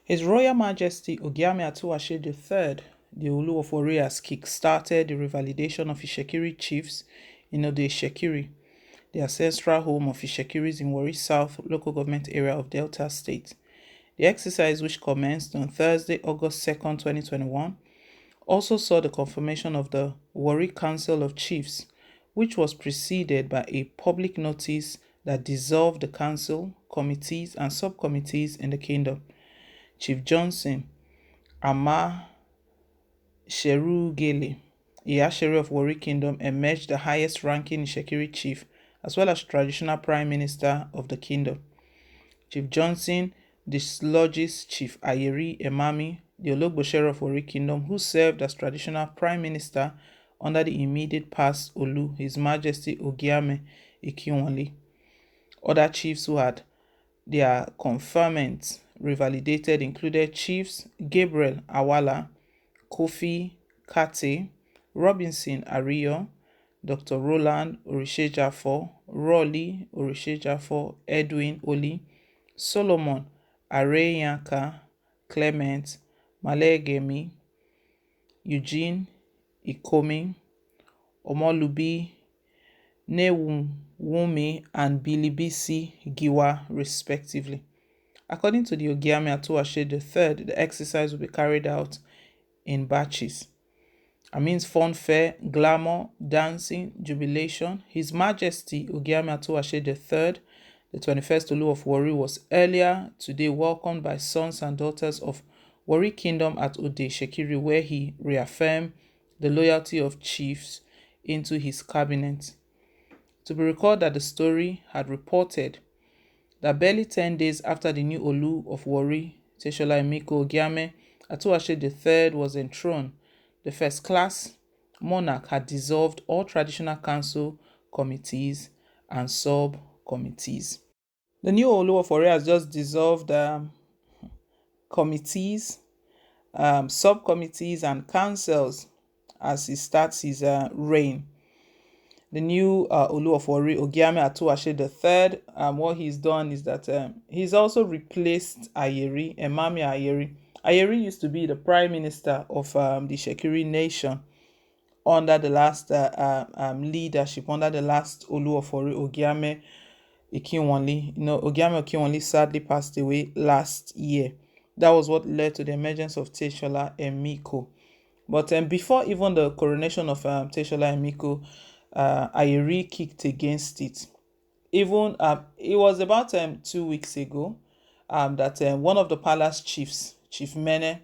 His Royal Majesty Ogiame Atuwashe III, the Olu of Warri, has kick-started the revalidation of Ishekiri chiefs in Ode Ishekiri, the ancestral home of Ishekiris in Warri South local government area of Delta State. The exercise, which commenced on Thursday, August 2nd, 2021, also saw the confirmation of the Warri Council of Chiefs, which was preceded by a public notice that dissolved the council, committees, and subcommittees in the kingdom. Chief Johnson Ama Sherugele, Iyashere of Warri Kingdom, emerged the highest ranking Ishekiri chief, as well as traditional prime minister of the kingdom. Chief Johnson dislodges Chief Ayiri Emami, the Ologboshere of Warri Kingdom, who served as traditional prime minister under the immediate past Olu, His Majesty Ogiame Ikinwonle. Other chiefs who had their conferments revalidated included Chiefs Gabriel Awala, Kofi Kate, Robinson Ariyo, Dr. Roland Orishejafo, Rolly Orishejafo, Edwin Oli, Solomon Areyanka, Clement Malegemi, Eugene Ikomi, Omolubi Newumi, and Bilibisi Giwa, respectively. According to the Ogiame Atuwashe III, the exercise will be carried out in batches. It means funfair, glamour, dancing, jubilation. His Majesty Ogiame Atuwashe III, the 21st Olu of Warri, was earlier today welcomed by sons and daughters of Warri Kingdom at Ode Shekiri, where he reaffirmed the loyalty of chiefs into his cabinet. To be recalled that the story had reported that barely 10 days after the new Olu of Warri, Teshola Emiko Ogiame Atuwashe III, was enthroned, the first-class monarch had dissolved all traditional council committees and sub-committees. The new Olu of Warri has just dissolved committees, subcommittees, and councils as he starts his reign. The new Olu of Warri, Ogiame Atuwashe III, what he's done is that he's also replaced Ayiri, Emami Ayiri. Ayiri used to be the prime minister of the Shekiri nation under the last leadership, under the last Olu of Warri, Ogiame Ikinwonle. Ogiame Ikinwonle sadly passed away last year. That was what led to the emergence of Teshola Emiko. But before even the coronation of Teshola Emiko, Ayiri kicked against it. Even it was about 2 weeks ago that one of the palace chiefs, Chief Mene,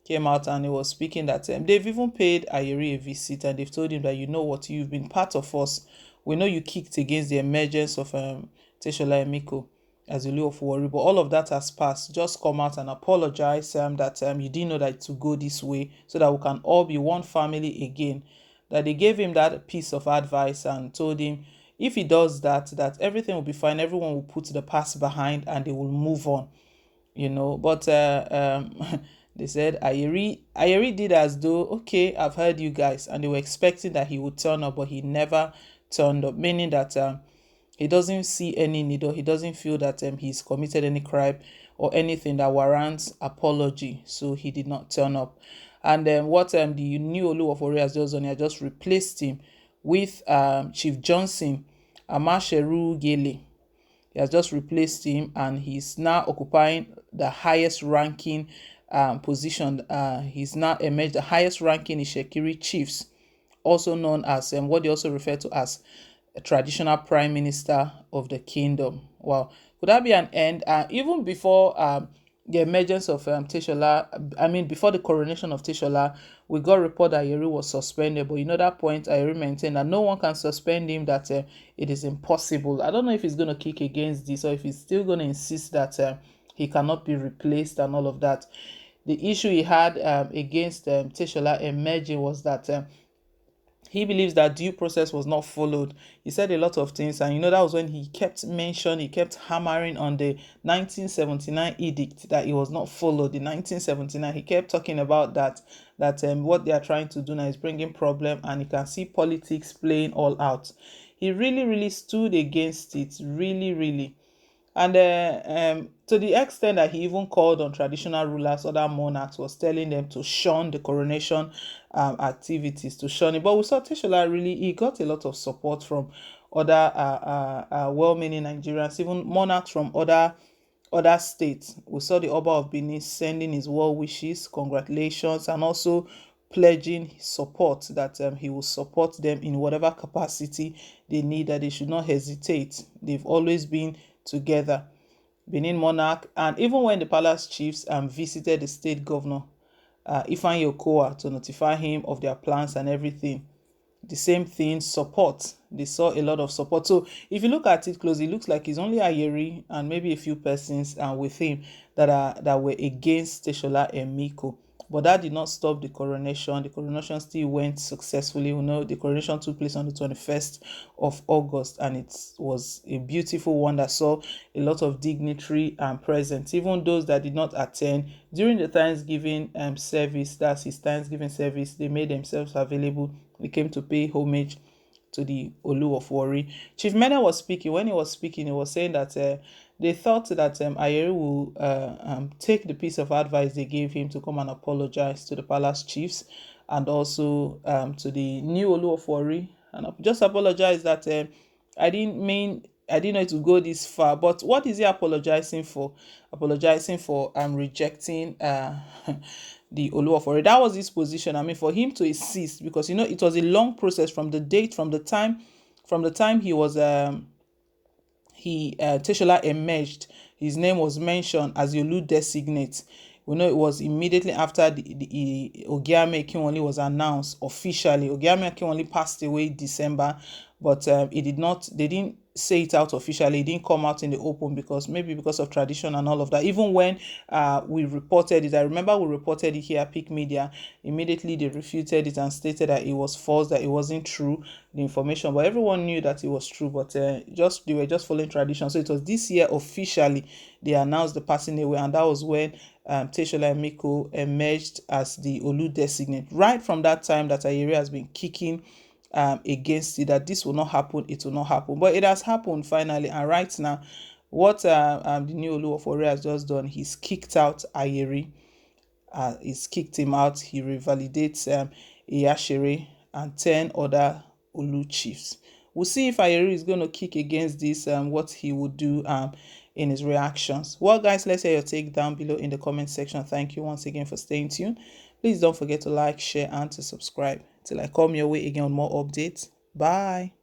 came out and he was speaking that they've even paid Ayiri a visit, and they've told him that, you know what, you've been part of us. We know you kicked against the emergence of Teshola Emiko as Olu of Warri, but all of that has passed. Just come out and apologize that you didn't know that it would go this way, so that we can all be one family again. That they gave him that piece of advice and told him if he does that, that everything will be fine, everyone will put the past behind and they will move on, But they said Ayiri did as though, okay, I've heard you guys, and they were expecting that he would turn up, but he never turned up, meaning that he doesn't see any need, or he doesn't feel that he's committed any crime or anything that warrants apology, so he did not turn up. And what the new Olu of Warri has just done, he has just replaced him with Chief Johnson Amasheru Gele. He has just replaced him, and he's now occupying the highest ranking position. He's now emerged the highest ranking Ishekiri chiefs, also known as what they also refer to as a traditional prime minister of the kingdom. Wow, could that be an end? Even before the emergence of Teshola, before the coronation of Teshola, we got report that Ayiri was suspended, but that point Ayiri maintained that no one can suspend him, that it is impossible. I don't know if he's going to kick against this, or if he's still going to insist that he cannot be replaced and all of that. The issue he had against Teshola emerging was that he believes that due process was not followed. He said a lot of things, and that was when he kept hammering on the 1979 edict, that it was not followed. The 1979, he kept talking about that what they are trying to do now is bringing problem, and you can see politics playing all out. He really, really stood against it, really, really. And to the extent that he even called on traditional rulers, other monarchs, was telling them to shun the coronation activities, to shun it. But we saw Teshola really, he got a lot of support from other well-meaning Nigerians, even monarchs from other states. We saw the Oba of Benin sending his well wishes, congratulations, and also pledging his support, that he will support them in whatever capacity they need, that they should not hesitate. They've always been together. Benin monarch, and even when the palace chiefs visited the state governor, Ifeanyi Okowa, to notify him of their plans and everything, the same thing, support. They saw a lot of support. So if you look at it closely, it looks like it's only Ayiri and maybe a few persons with him that were against Teshola and Miko. But that did not stop the coronation. The coronation still went successfully. You know, the coronation took place on the 21st of August, and it was a beautiful one that saw a lot of dignitary present. Even those that did not attend during the Thanksgiving service, that's his Thanksgiving service, they made themselves available. They came to pay homage to the Olu of Warri. Chief Mena was speaking. When he was speaking, he was saying that they thought that Ayiri will take the piece of advice they gave him to come and apologize to the palace chiefs, and also to the new Olu of Warri, and just apologize that I didn't know it would go this far. But what is he apologizing for? Apologizing for rejecting the Olu of Warri. That was his position. I mean, for him to insist, because you know it was a long process from the time he was Teshola emerged, his name was mentioned as the Olu designate. We know it was immediately after the Ogiame Akinwunmi was announced officially. Ogiame Akinwunmi passed away in December, but they didn't say it out officially. It didn't come out in the open, because maybe because of tradition and all of that. Even when we reported it, I remember we reported it here at Peak Media, immediately they refuted it and stated that it was false, that it wasn't true, the information. But everyone knew that it was true, but they were just following tradition. So it was this year officially they announced the passing away, and that was when Teshola Miko emerged as the Olu designate. Right from that time that Ayiri has been kicking against it, that this will not happen, it will not happen. But it has happened finally, and right now, what the new Olu of Warri has just done, he's kicked out Ayiri. He's kicked him out. He revalidates Iyashere and 10 other Olu chiefs. We'll see if Ayiri is going to kick against this, what he would do in his reactions. Well, guys, let's hear your take down below in the comment section. Thank you once again for staying tuned. Please don't forget to like, share, and to subscribe. Till I come your way again on more updates. Bye.